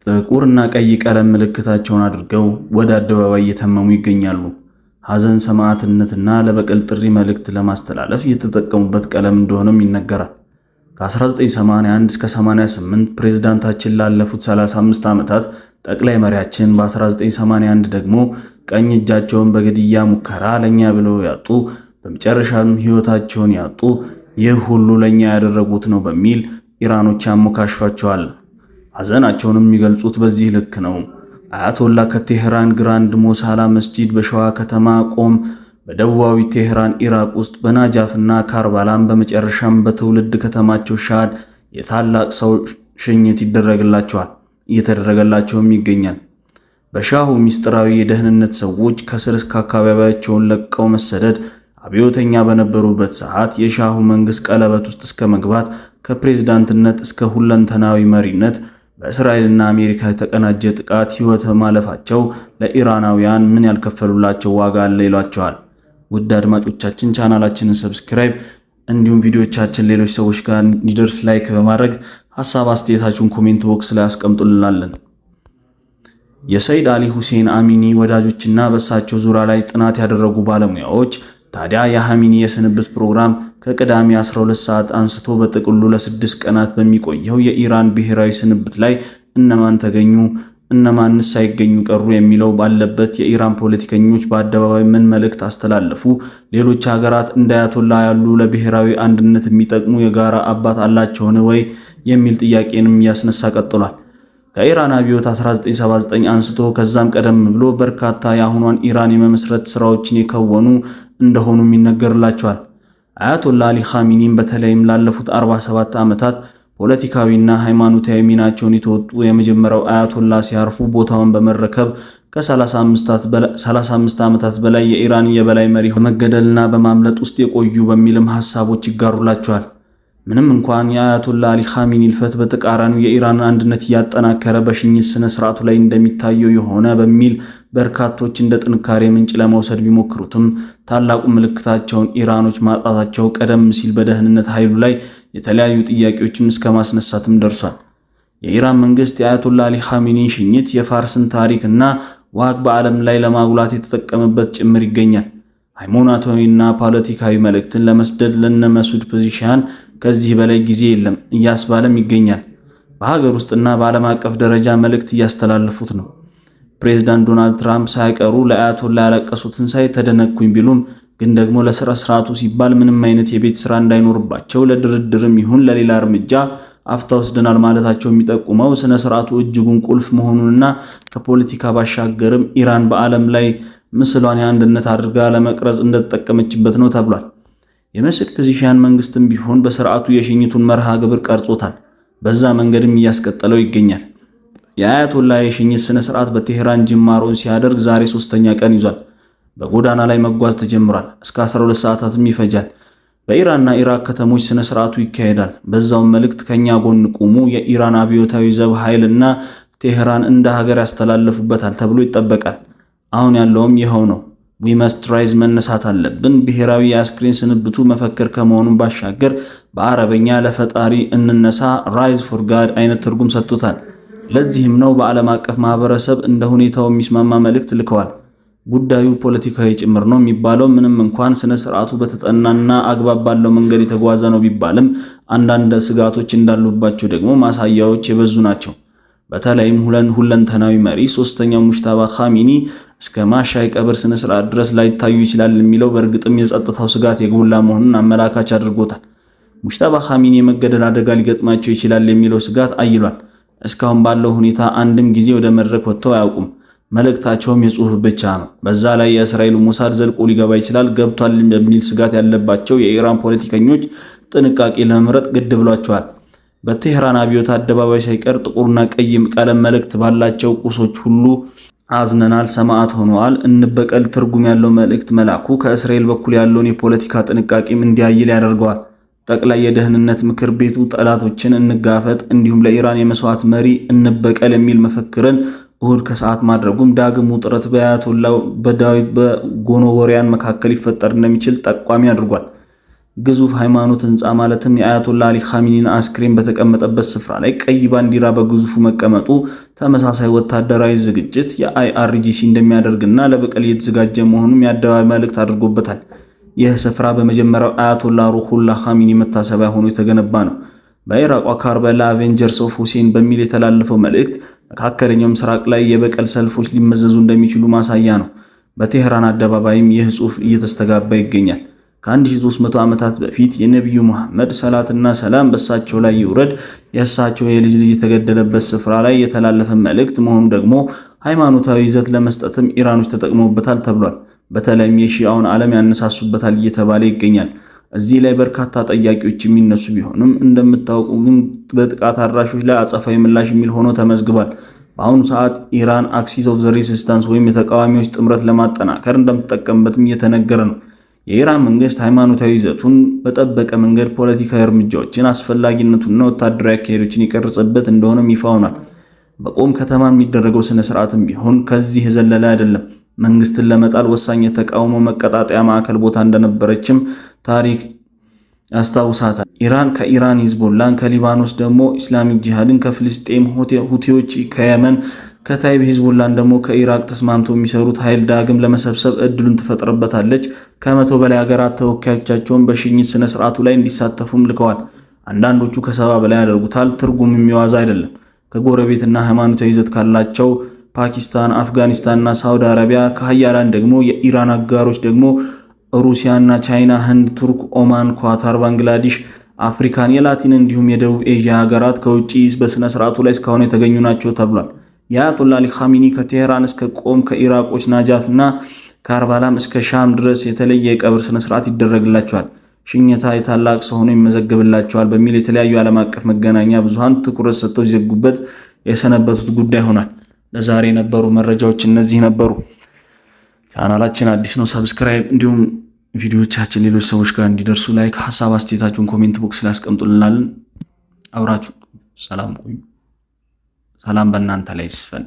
ጥቁርና ቀይ ቀለም ምልክታቸውን አድርገው ወደ አደባባይ እየተመሙ ይገኛሉ። ሐዘን፣ ሰማዕትነትና ለበቀል ጥሪ መልእክት ለማስተላለፍ የተጠቀሙበት ቀለም እንደሆነም ይነገራል። ከ1981 እስከ 88 ፕሬዝዳንታችን ላለፉት 35 ዓመታት፣ ጠቅላይ መሪያችን በ1981 ደግሞ ቀኝ እጃቸውን በግድያ ሙከራ ለኛ ብለው ያጡ፣ በመጨረሻም ሕይወታቸውን ያጡ፣ ይህ ሁሉ ለኛ ያደረጉት ነው በሚል ኢራኖች ያሞካሿቸዋል። ሐዘናቸውንም የሚገልጹት በዚህ ልክ ነው። አያቶላ ከቴህራን ግራንድ ሞሳላ መስጂድ በሸዋ ከተማ ቆም፣ በደቡባዊ ቴህራን ኢራቅ ውስጥ በናጃፍና ካርባላም፣ በመጨረሻም በትውልድ ከተማቸው ሻድ የታላቅ ሰው ሽኝት እየተደረገላቸውም ይገኛል። በሻሁ ሚስጥራዊ የደህንነት ሰዎች ከስር እስከ አካባቢያቸውን ለቀው መሰደድ፣ አብዮተኛ በነበሩበት ሰዓት የሻሁ መንግስት ቀለበት ውስጥ እስከ መግባት፣ ከፕሬዝዳንትነት እስከ ሁለንተናዊ መሪነት በእስራኤልና አሜሪካ የተቀናጀ ጥቃት ሕይወት ማለፋቸው ለኢራናውያን ምን ያልከፈሉላቸው ዋጋ አለ ይሏቸዋል። ውድ አድማጮቻችን ቻናላችንን ሰብስክራይብ እንዲሁም ቪዲዮቻችን ሌሎች ሰዎች ጋር እንዲደርስ ላይክ በማድረግ ሐሳብ አስተያየታችሁን ኮሜንት ቦክስ ላይ አስቀምጡልናለን። የሰይድ አሊ ሁሴን አሚኒ ወዳጆችና በሳቸው ዙሪያ ላይ ጥናት ያደረጉ ባለሙያዎች ታዲያ የሐሚኒ የስንብት ፕሮግራም ከቅዳሜ 12 ሰዓት አንስቶ በጥቅሉ ለ6 ቀናት በሚቆየው የኢራን ብሔራዊ ስንብት ላይ እነማን ተገኙ፣ እነማንስ ሳይገኙ ቀሩ የሚለው ባለበት የኢራን ፖለቲከኞች በአደባባይ ምን መልእክት አስተላለፉ፣ ሌሎች ሀገራት እንደ አያቶላ ያሉ ለብሔራዊ አንድነት የሚጠቅሙ የጋራ አባት አላቸውን ወይ የሚል ጥያቄንም ያስነሳ ቀጥሏል። ከኢራን አብዮት 1979 አንስቶ ከዛም ቀደም ብሎ በርካታ የአሁኗን ኢራን የመመስረት ስራዎችን የከወኑ እንደሆኑም ይነገርላቸዋል። አያቶላ አሊ ኻሚኒም በተለይም ላለፉት 47 ዓመታት ፖለቲካዊና ሃይማኖታዊ ሚናቸውን የተወጡ የመጀመሪያው አያቶላ ሲያርፉ ቦታውን በመረከብ ከ35 ዓመታት በላይ የኢራን የበላይ መሪ በመገደልና በማምለጥ ውስጥ የቆዩ በሚልም ሐሳቦች ይጋሩላቸዋል። ምንም እንኳን የአያቶላ አሊ ኻሚኒ ልፈት በተቃራኒው የኢራን አንድነት እያጠናከረ በሽኝት ስነ ስርዓቱ ላይ እንደሚታየው የሆነ በሚል በርካቶች እንደ ጥንካሬ ምንጭ ለመውሰድ ቢሞክሩትም ታላቁ ምልክታቸውን ኢራኖች ማጣታቸው ቀደም ሲል በደህንነት ኃይሉ ላይ የተለያዩ ጥያቄዎችን እስከ ማስነሳትም ደርሷል። የኢራን መንግስት የአያቶላ አሊ ኻሚኒን ሽኝት የፋርስን ታሪክና ዋግ በዓለም ላይ ለማጉላት የተጠቀመበት ጭምር ይገኛል። ሃይማኖታዊና ፖለቲካዊ መልእክትን ለመስደድ ለነ መሱድ ፔዜሽኪያን ከዚህ በላይ ጊዜ የለም እያስባለም ይገኛል። በሀገር ውስጥና በዓለም አቀፍ ደረጃ መልእክት እያስተላለፉት ነው። ፕሬዝዳንት ዶናልድ ትራምፕ ሳይቀሩ ለአያቶላ ያለቀሱትን ሳይ ተደነኩኝ ቢሉም ግን ደግሞ ለስራ ስርዓቱ ሲባል ምንም አይነት የቤት ስራ እንዳይኖርባቸው ለድርድርም ይሁን ለሌላ እርምጃ አፍታ ወስደናል ማለታቸው የሚጠቁመው ስነ ስርዓቱ እጅጉን ቁልፍ መሆኑንና ከፖለቲካ ባሻገርም ኢራን በዓለም ላይ ምስሏን የአንድነት አድርጋ ለመቅረጽ እንደተጠቀመችበት ነው ተብሏል። የመሱድ ፔዜሽኪያን መንግስትም ቢሆን በስርዓቱ የሽኝቱን መርሃ ግብር ቀርጾታል። በዛ መንገድም እያስቀጠለው ይገኛል። የአያቶላ የሽኝት ስነ ስርዓት በቴህራን ጅማሮን ሲያደርግ ዛሬ 3ኛ ቀን ይዟል። በጎዳና ላይ መጓዝ ተጀምሯል። እስከ 12 ሰዓታትም ይፈጃል። በኢራንና ኢራቅ ከተሞች ስነ ስርዓቱ ይካሄዳል። በዛው መልእክት ከኛ ጎን ቁሙ፣ የኢራን አብዮታዊ ዘብ ኃይልና ቴህራን እንደ ሀገር ያስተላልፉበታል ተብሎ ይጠበቃል። አሁን ያለውም ይኸው ነው። ዊ መስት ራይዝ መነሳት አለብን። ብሔራዊ የአስክሬን ስንብቱ መፈክር ከመሆኑን ባሻገር በአረበኛ ለፈጣሪ እንነሳ ራይዝ ፎር ጋድ አይነት ትርጉም ሰጥቶታል። ለዚህም ነው በዓለም አቀፍ ማህበረሰብ እንደ ሁኔታው የሚስማማ መልእክት ልከዋል። ጉዳዩ ፖለቲካዊ ጭምር ነው የሚባለው ምንም እንኳን ስነ ስርዓቱ በተጠናና አግባብ ባለው መንገድ የተጓዘ ነው ቢባልም አንዳንድ ስጋቶች እንዳሉባቸው ደግሞ ማሳያዎች የበዙ ናቸው። በተለይም ሁለንተናዊ መሪ ሶስተኛው ሙጅተባ ኻሚኒ እስከ ማሻይ ቀብር ስነ ስርዓት ድረስ ላይታዩ ይችላል የሚለው በእርግጥም የጸጥታው ስጋት የጎላ መሆኑን አመላካች አድርጎታል። ሙጅተባ ኻሚኒ የመገደል አደጋ ሊገጥማቸው ይችላል የሚለው ስጋት አይሏል። እስካሁን ባለው ሁኔታ አንድም ጊዜ ወደ መድረክ ወጥተው አያውቁም። መልእክታቸውም የጽሁፍ ብቻ ነው። በዛ ላይ የእስራኤል ሞሳድ ዘልቆ ሊገባ ይችላል ገብቷል በሚል ስጋት ያለባቸው የኢራን ፖለቲከኞች ጥንቃቄ ለመምረጥ ግድ ብሏቸዋል። በቴህራን አብዮት አደባባይ ሳይቀር ጥቁርና ቀይ ቀለም መልእክት ባላቸው ቁሶች ሁሉ አዝነናል፣ ሰማዕት ሆነዋል፣ እንበቀል ትርጉም ያለው መልእክት መላኩ ከእስራኤል በኩል ያለውን የፖለቲካ ጥንቃቄም እንዲያይል ያደርገዋል። ጠቅላይ የደህንነት ምክር ቤቱ ጠላቶችን እንጋፈጥ እንዲሁም ለኢራን የመስዋዕት መሪ እንበቀል የሚል መፈክርን እሁድ ከሰዓት ማድረጉም ዳግም ውጥረት በአያቶላው በዳዊት በጎኖጎሪያን መካከል ይፈጠር እንደሚችል ጠቋሚ አድርጓል። ግዙፍ ሃይማኖት ህንፃ ማለትም የአያቶላ አሊ ኻሜኒን አስክሬን በተቀመጠበት ስፍራ ላይ ቀይ ባንዲራ በግዙፉ መቀመጡ ተመሳሳይ ወታደራዊ ዝግጅት የአይአርጂሲ እንደሚያደርግና ለበቀል እየተዘጋጀ መሆኑን የአደባባይ መልእክት አድርጎበታል። ይህ ስፍራ በመጀመሪያው አያቶላ ሩሁላ ኻሜኒ መታሰቢያ ሆኖ የተገነባ ነው። በኢራቋ ካርበላ አቬንጀርስ ኦፍ ሁሴን በሚል የተላለፈው መልእክት መካከለኛው ምስራቅ ላይ የበቀል ሰልፎች ሊመዘዙ እንደሚችሉ ማሳያ ነው። በቴህራን አደባባይም ይህ ጽሑፍ እየተስተጋባ ይገኛል። ከ1300 ዓመታት በፊት የነቢዩ መሐመድ ሰላትና ሰላም በእሳቸው ላይ ይውረድ የእሳቸው የልጅ ልጅ የተገደለበት ስፍራ ላይ የተላለፈ መልእክት መሆኑ ደግሞ ሃይማኖታዊ ይዘት ለመስጠትም ኢራኖች ተጠቅመውበታል ተብሏል። በተለይም የሺአውን ዓለም ያነሳሱበታል እየተባለ ይገኛል። እዚህ ላይ በርካታ ጥያቄዎች የሚነሱ ቢሆንም እንደምታውቁ ግን በጥቃት አድራሾች ላይ አጸፋዊ ምላሽ የሚል ሆኖ ተመዝግቧል። በአሁኑ ሰዓት ኢራን አክሲስ ኦፍ ዘ ሬዚስታንስ ወይም የተቃዋሚዎች ጥምረት ለማጠናከር እንደምትጠቀምበትም እየተነገረ ነው። የኢራን መንግስት ሃይማኖታዊ ይዘቱን በጠበቀ መንገድ ፖለቲካዊ እርምጃዎችን አስፈላጊነቱንና ወታደራዊ አካሄዶችን ይቀርጽበት እንደሆነም ይፋ ሆኗል። በቆም ከተማ የሚደረገው ስነ ስርዓትም ቢሆን ከዚህ የዘለለ አይደለም። መንግስትን ለመጣል ወሳኝ የተቃውሞ መቀጣጠያ ማዕከል ቦታ እንደነበረችም ታሪክ ያስታውሳታል። ኢራን ከኢራን ሂዝቦላን፣ ከሊባኖስ ደግሞ ኢስላሚክ ጂሃድን፣ ከፍልስጤም ሁቲዎች፣ ከየመን ከታይብ ሂዝቦላን ደግሞ ከኢራቅ ተስማምተው የሚሰሩት ኃይል ዳግም ለመሰብሰብ እድሉን ትፈጥርበታለች። ከ100 በላይ ሀገራት ተወካዮቻቸውን በሽኝት ስነ ስርዓቱ ላይ እንዲሳተፉም ልከዋል። አንዳንዶቹ ከ70 በላይ ያደርጉታል። ትርጉም የሚዋዛ አይደለም። ከጎረቤትና ሃይማኖታዊ ይዘት ካላቸው ፓኪስታን፣ አፍጋኒስታንና ሳውዲ አረቢያ፣ ከሀያላን ደግሞ የኢራን አጋሮች ደግሞ ሩሲያና ቻይና፣ ህንድ፣ ቱርክ፣ ኦማን፣ ኳታር፣ ባንግላዴሽ፣ አፍሪካን፣ የላቲን እንዲሁም የደቡብ ኤዥያ ሀገራት ከውጪ በስነ ስርዓቱ ላይ እስካሁን የተገኙ ናቸው ተብሏል። የአያቶላ አሊ ኻሜኒ ከቴህራን እስከ ቆም ከኢራቆች ናጃፍና ካርባላም እስከ ሻም ድረስ የተለየ የቀብር ስነ ስርዓት ይደረግላቸዋል። ሽኝታ የታላቅ ሰው ሆኖ ይመዘገብላቸዋል በሚል የተለያዩ ዓለም አቀፍ መገናኛ ብዙሃን ትኩረት ሰጥተው ሲዘጉበት የሰነበቱት ጉዳይ ሆኗል። ለዛሬ የነበሩ መረጃዎች እነዚህ ነበሩ። ቻናላችን አዲስ ነው፣ ሰብስክራይብ እንዲሁም ቪዲዮዎቻችን ሌሎች ሰዎች ጋር እንዲደርሱ ላይክ፣ ሐሳብ አስተያየታችሁን ኮሜንት ቦክስ ላይ አስቀምጡልናል። አብራችሁ ሰላም ቆዩ። ሰላም በእናንተ ላይ ይስፈን።